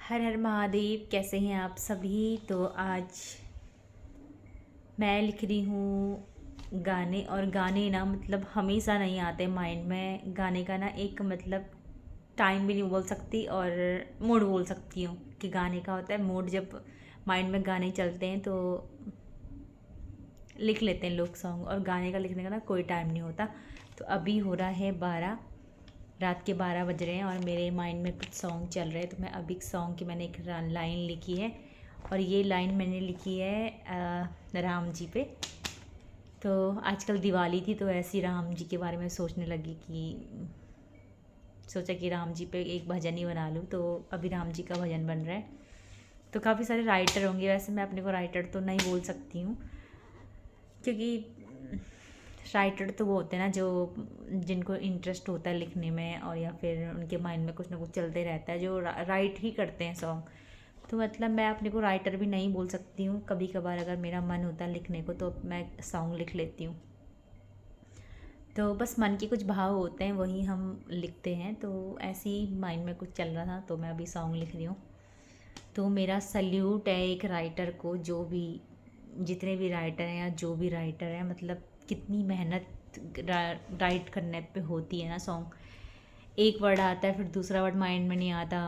हर हर महादेव। कैसे हैं आप सभी। तो आज मैं लिख रही हूँ गाने। और गाने ना मतलब हमेशा नहीं आते माइंड में। गाने का ना एक मतलब टाइम भी नहीं बोल सकती और मूड बोल सकती हूँ कि गाने का होता है मूड। जब माइंड में गाने चलते हैं तो लिख लेते हैं लोग सॉन्ग, और गाने का लिखने का ना कोई टाइम नहीं होता। तो अभी हो रहा है 12, रात के 12 बज रहे हैं और मेरे माइंड में कुछ सॉन्ग चल रहे हैं। तो मैं अभी सॉन्ग की मैंने एक लाइन लिखी है, और ये लाइन मैंने लिखी है राम जी पे। तो आजकल दिवाली थी तो ऐसी राम जी के बारे में सोचने लगी कि सोचा कि राम जी पे एक भजन ही बना लूँ। तो अभी राम जी का भजन बन रहा है। तो काफ़ी सारे राइटर होंगे, वैसे मैं अपने को राइटर तो नहीं बोल सकती हूँ, क्योंकि राइटर तो वो होते हैं ना जो जिनको इंटरेस्ट होता है लिखने में, और या फिर उनके माइंड में कुछ ना कुछ चलते रहता है, जो राइट ही करते हैं सॉन्ग। तो मतलब मैं अपने को राइटर भी नहीं बोल सकती हूँ। कभी कभार अगर मेरा मन होता है लिखने को तो मैं सॉन्ग लिख लेती हूँ। तो बस मन के कुछ भाव होते हैं वही हम लिखते हैं। तो ऐसे ही माइंड में कुछ चल रहा था तो मैं अभी सॉन्ग लिख रही हूँ। तो मेरा सल्यूट है एक राइटर को, जो भी जितने भी राइटर हैं या जो भी राइटर है, मतलब कितनी मेहनत राइट करने पे होती है ना सॉन्ग। एक वर्ड आता है फिर दूसरा वर्ड माइंड में नहीं आता।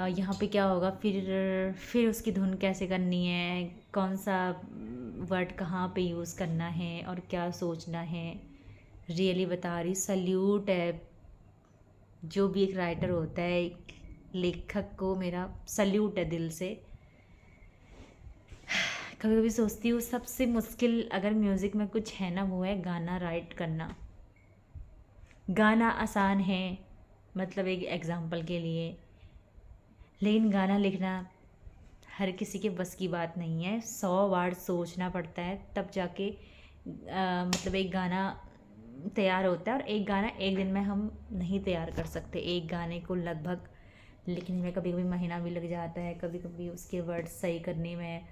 यहाँ पे क्या होगा, फिर उसकी धुन कैसे करनी है, कौन सा वर्ड कहाँ पे यूज़ करना है और क्या सोचना है। रियली बता रही, सल्यूट है जो भी एक राइटर होता है, एक लेखक को मेरा सल्यूट है दिल से। कभी कभी सोचती हूँ सबसे मुश्किल अगर म्यूज़िक में कुछ है ना, वो है गाना राइट करना। गाना आसान है, मतलब एक एग्ज़ाम्पल के लिए, लेकिन गाना लिखना हर किसी के बस की बात नहीं है। 100 बार सोचना पड़ता है तब जाके मतलब एक गाना तैयार होता है। और एक गाना एक दिन में हम नहीं तैयार कर सकते। एक गाने को लगभग लिखने में कभी कभी महीना भी लग जाता है, कभी कभी उसके वर्ड्स सही करने में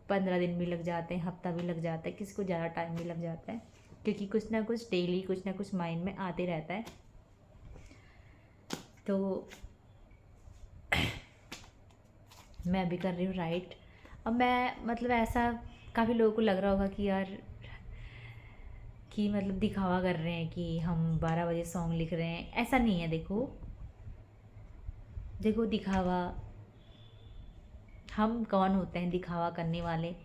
15 दिन भी लग जाते हैं, हफ्ता भी लग जाता है, किसी को ज़्यादा टाइम भी लग जाता है, क्योंकि कुछ ना कुछ डेली कुछ ना कुछ माइंड में आते रहता है। तो मैं अभी कर रही हूँ राइट। अब मैं मतलब ऐसा काफ़ी लोगों को लग रहा होगा कि यार कि मतलब दिखावा कर रहे हैं कि हम 12 बजे सॉन्ग लिख रहे हैं। ऐसा नहीं है। देखो देखो दिखावा, हम कौन होते हैं दिखावा करने वाले।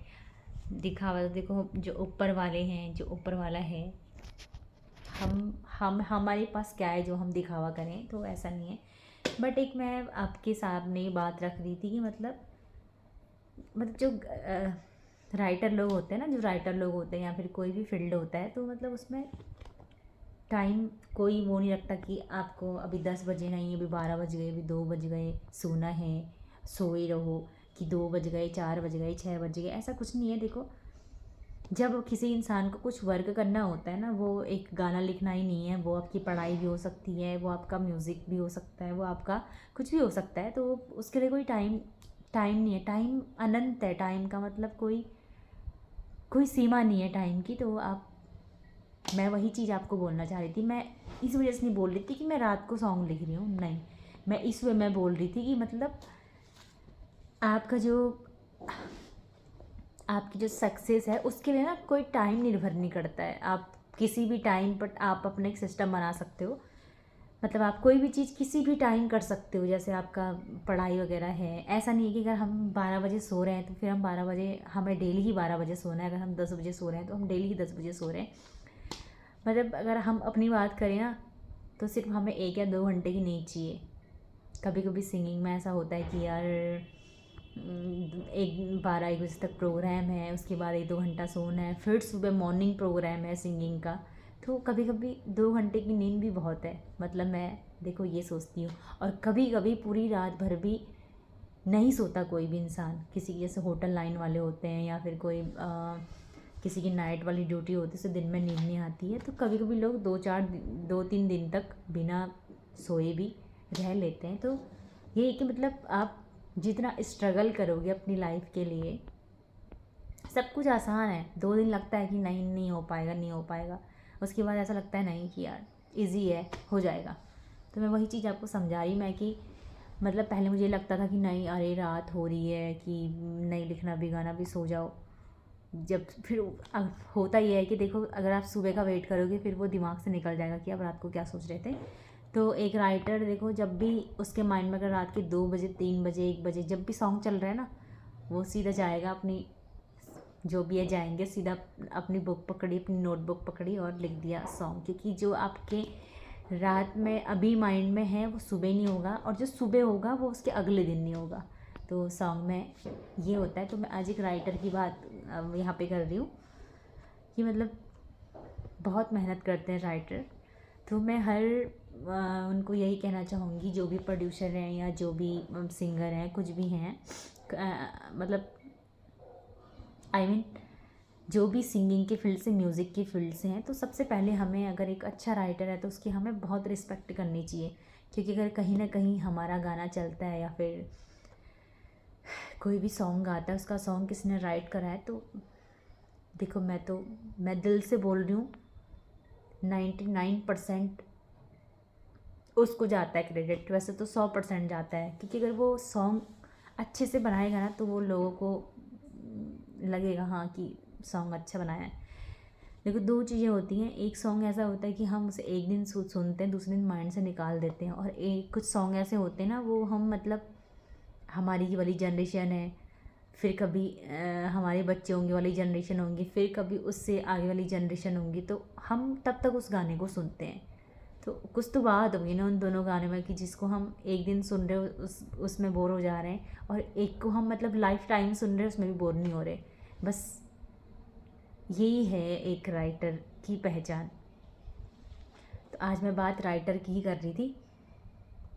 दिखावा तो देखो जो ऊपर वाले हैं, जो ऊपर वाला है, हम हमारे पास क्या है जो हम दिखावा करें। तो ऐसा नहीं है। बट एक मैं आपके सामने ये बात रख रही थी कि मतलब जो राइटर लोग होते हैं ना, जो राइटर लोग होते हैं या फिर कोई भी फील्ड होता है, तो मतलब उसमें टाइम कोई वो नहीं रखता कि आपको अभी 10 बजे नहीं, अभी 12 बज गए, अभी 2 बज गए, सोना है, सोए रहो, कि 2 बज गए, 4 बज गए, 6 बज गए, ऐसा कुछ नहीं है। देखो जब किसी इंसान को कुछ वर्क करना होता है ना, वो एक गाना लिखना ही नहीं है, वो आपकी पढ़ाई भी हो सकती है, वो आपका म्यूज़िक भी हो सकता है, वो आपका कुछ भी हो सकता है। तो उसके लिए कोई टाइम टाइम नहीं है। टाइम अनंत है। टाइम का मतलब कोई कोई सीमा नहीं है टाइम की। तो आप मैं वही चीज़ आपको बोलना चाह रही थी। मैं इस वजह से नहीं बोल रही थी कि मैं रात को सॉन्ग लिख रही हूँ, नहीं। मैं इस वे में बोल रही थी कि मतलब आपका जो आपकी जो सक्सेस है उसके लिए ना कोई टाइम निर्भर नहीं करता है। आप किसी भी टाइम पर आप अपने एक सिस्टम बना सकते हो। मतलब आप कोई भी चीज़ किसी भी टाइम कर सकते हो। जैसे आपका पढ़ाई वगैरह है, ऐसा नहीं है कि अगर हम 12 बजे सो रहे हैं तो फिर हम 12 बजे, हमें डेली ही 12 बजे सोना है। अगर हम 10 बजे सो रहे हैं तो हम डेली ही 10 बजे सो रहे हैं। मतलब अगर हम अपनी बात करें ना, तो सिर्फ हमें 1 या 2 घंटे की नींद चाहिए। कभी कभी सिंगिंग में ऐसा होता है कि यार 12-1 बजे तक प्रोग्राम है, उसके बाद 1-2 घंटा सोना है, फिर सुबह मॉर्निंग प्रोग्राम है सिंगिंग का। तो कभी कभी 2 घंटे की नींद भी बहुत है। मतलब मैं देखो ये सोचती हूँ। और कभी कभी पूरी रात भर भी नहीं सोता कोई भी इंसान। किसी की जैसे होटल लाइन वाले होते हैं, या फिर कोई किसी की नाइट वाली ड्यूटी होती है, तो दिन में नींद नहीं आती है। तो कभी कभी लोग 2-3 दिन तक बिना सोए भी रह लेते हैं। तो ये है कि मतलब आप जितना स्ट्रगल करोगे अपनी लाइफ के लिए, सब कुछ आसान है। 2 दिन लगता है कि नहीं नहीं हो पाएगा, नहीं हो पाएगा, उसके बाद ऐसा लगता है नहीं कि यार इजी है, हो जाएगा। तो मैं वही चीज़ आपको समझा रही मैं कि मतलब पहले मुझे लगता था कि नहीं, अरे रात हो रही है कि नहीं लिखना भी, गाना भी, सो जाओ। जब फिर अब होता ये है कि देखो, अगर आप सुबह का वेट करोगे फिर वो दिमाग से निकल जाएगा कि आप रात को क्या सोच रहे थे। तो एक राइटर देखो, जब भी उसके माइंड में अगर रात के 2 बजे, 3 बजे, 1 बजे जब भी सॉन्ग चल रहा है ना, वो सीधा जाएगा अपनी, जो भी है जाएंगे सीधा अपनी बुक पकड़ी, अपनी नोटबुक पकड़ी और लिख दिया सॉन्ग। क्योंकि जो आपके रात में अभी माइंड में है वो सुबह नहीं होगा, और जो सुबह होगा वो उसके अगले दिन नहीं होगा। तो सॉन्ग में ये होता है। तो मैं आज एक राइटर की बात यहाँ पे कर रही हूँ कि मतलब बहुत मेहनत करते हैं राइटर। तो मैं हर उनको यही कहना चाहूँगी, जो भी प्रोड्यूसर हैं या जो भी सिंगर हैं, कुछ भी हैं, मतलब आई मीन जो भी सिंगिंग की फील्ड से, म्यूज़िक की फील्ड से हैं, तो सबसे पहले हमें, अगर एक अच्छा राइटर है तो उसकी हमें बहुत रिस्पेक्ट करनी चाहिए। क्योंकि अगर कहीं ना कहीं हमारा गाना चलता है या फिर कोई भी सॉन्ग आता है, उसका सॉन्ग किसी ने राइट करा है, तो देखो मैं दिल से बोल रही हूँ, 99% उसको जाता है क्रेडिट। वैसे तो 100% जाता है, क्योंकि अगर वो सॉन्ग अच्छे से बनाएगा ना तो वो लोगों को लगेगा हाँ कि सॉन्ग अच्छा बनाया है। देखो, दो चीज़ें होती हैं। एक सॉन्ग ऐसा होता है कि हम उसे एक दिन सुनते हैं, दूसरे दिन माइंड से निकाल देते हैं। और एक कुछ सॉन्ग ऐसे होते हैं ना, वो हम मतलब हमारी ये वाली जनरेशन है, फिर कभी हमारे बच्चे होंगे वाली जनरेशन होंगी, फिर कभी उससे आगे वाली जनरेशन होंगी, तो हम तब तक उस गाने को सुनते हैं। तो कुछ तो बात होगी ना उन दोनों गाने में कि जिसको हम एक दिन सुन रहे हो उसमें बोर हो जा रहे हैं, और एक को हम मतलब लाइफ टाइम सुन रहे हैं, उसमें भी बोर नहीं हो रहे। बस यही है एक राइटर की पहचान। तो आज मैं बात राइटर की ही कर रही थी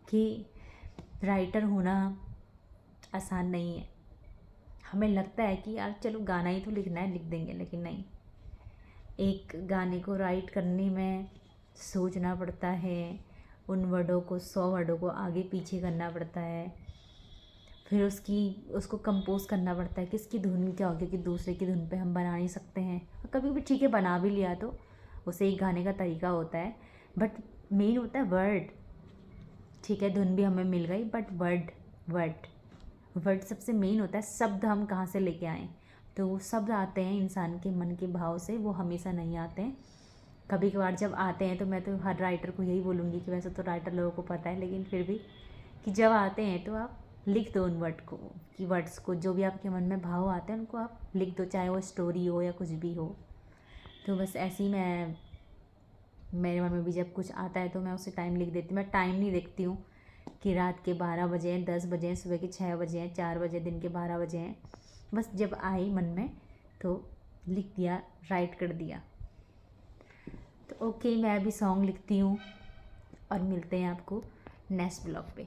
कि राइटर होना आसान नहीं है। हमें लगता है कि यार चलो गाना ही तो लिखना है, लिख देंगे, लेकिन नहीं। एक गाने को राइट करने में सोचना पड़ता है, उन वर्डों को, 100 वर्डों को आगे पीछे करना पड़ता है, फिर उसको कंपोज करना पड़ता है कि इसकी धुन क्या होगी, कि दूसरे की धुन पे हम बना नहीं सकते हैं। कभी भी ठीक है, बना भी लिया तो उसे एक गाने का तरीका होता है, बट मेन होता है वर्ड। ठीक है, धुन भी हमें मिल गई, बट वर्ड वर्ड वर्ड सबसे मेन होता है। शब्द हम कहाँ से लेके आएँ, तो वो शब्द आते हैं इंसान के मन के भाव से, वो हमेशा नहीं आते हैं। कभी कभार जब आते हैं, तो मैं तो हर राइटर को यही बोलूँगी कि वैसे तो राइटर लोगों को पता है, लेकिन फिर भी कि जब आते हैं तो आप लिख दो उन वर्ड को, कि वर्ड्स को, जो भी आपके मन में भाव आते हैं उनको आप लिख दो, चाहे वो स्टोरी हो या कुछ भी हो। तो बस ऐसे ही मेरे मन में भी जब कुछ आता है तो मैं उसे टाइम लिख देती हूँ। मैं टाइम नहीं देखती हूँ कि रात के 12 बजे हैं, 10 बजे हैं, सुबह के 6 बजे हैं, 4 बजे, दिन के 12 बजे हैं। बस जब आई मन में तो लिख दिया, राइट कर दिया। तो ओके, मैं अभी सॉन्ग लिखती हूँ और मिलते हैं आपको नेक्स्ट ब्लॉग पे।